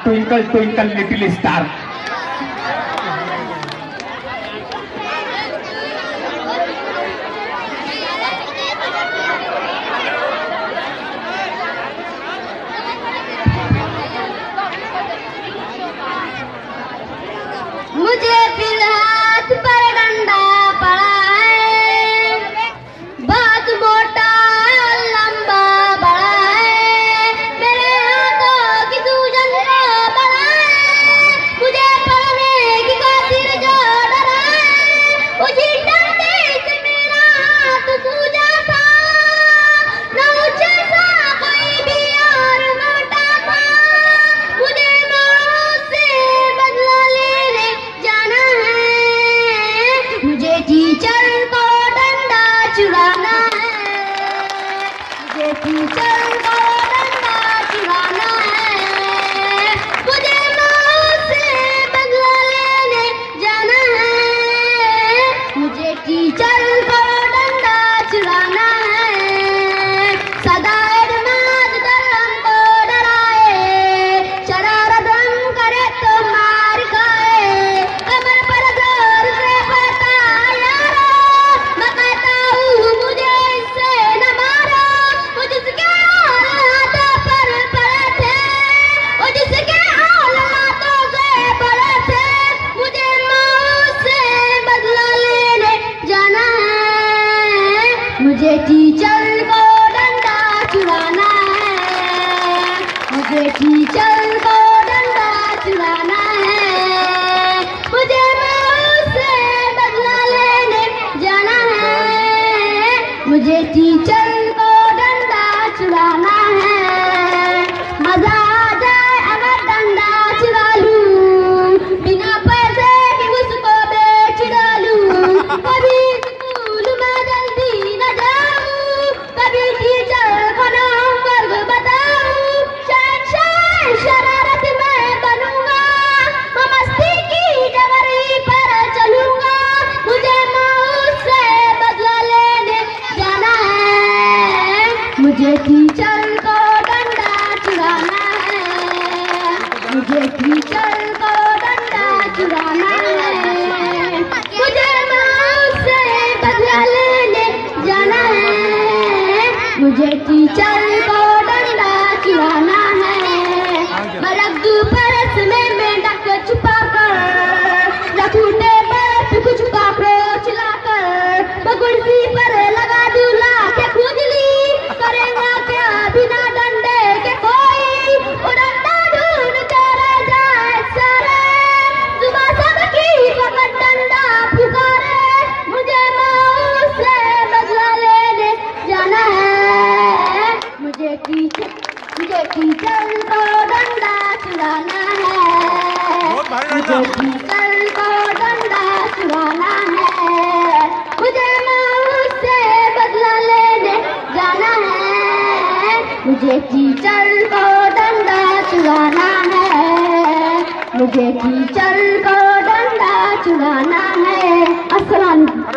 Twinkle twinkle little star. मुझे फिर हाथ पर डंडा पड़ा है, बहुत मोटा और लंबा बड़ा है, मेरे हाथों की सूजन को बड़ा है, मुझे पढ़ने की खातिर जो डरा है, उसी डंडे से मेरा हाथ सूजा था, न ऊंचा था कोई भी और मोटा था, मुझे मौत से बदला लेने जाना है, मुझे टीचर को डंडा चुराना है, मुझे टीचर को डंडा चुराना है, मुझे मौत से बदला लेने जाना है, मुझे टीचर को डंडा चुराना है। सदा एडमास्टर हमको डराए, शरारत हम करे तो मार खाए, कमर पर जोर से पड़ता यारो, मैं कहता हूँ मुझे इससे न मारो, वो जिसके हाथों पर पड़े थे, वो जिसके हाथों से पड़े थे, मुझे मौत से बदला लेने जाना है, मुझे टीचर को डंडा चुराना है, मुझे टीचर को डंडा चुराना है, मुझे मौत से बदला लेने जाना है, मुझे टीचर को डंडा चुराना है। मजा आ जाए अगर डंडा चुरा लूं, बिना पैसे की उसको बेच डालूं, कभी स्कूल में जल्दी न जाऊं, कभी टीचर को नाम वर्ग बताऊं, शहंशाह शरारत मैं बनूंगा, मैं मस्ती की डगरी पर चलूंगा, मुझे मौत से बदला लेने जाना है, मुझे टीचर को डंडा चुराना है, मुझे टीचर को डंडा चुराना है, मुझे मौत से बदला लेने जाना है, मुझे टीचर को डंडा चुराना है। मैं रख दूं परस में मेंढक छुपा कर, रखूं टेबल पे कुछ कॉकरोच लाकर, मैं कुर्सी पर लगा दूं लाके खुजली, करेगा क्या बिना डंडे के कोई, वो डंडा ढूंढते रह जाए सारे, सुबह सबकी वक्त डंडा पुकारे, मुझे मौत से बदला लेने जाना है, मुझे टीचर को डंडा चुराना है, मुझे टीचर को डंडा चुराना है, मुझे मौत से बदला लेने जाना है, मुझे टीचर को डंडा चुराना है, मुझे टीचर को डंडा चुराना है। अस्सलाम वालेकुम।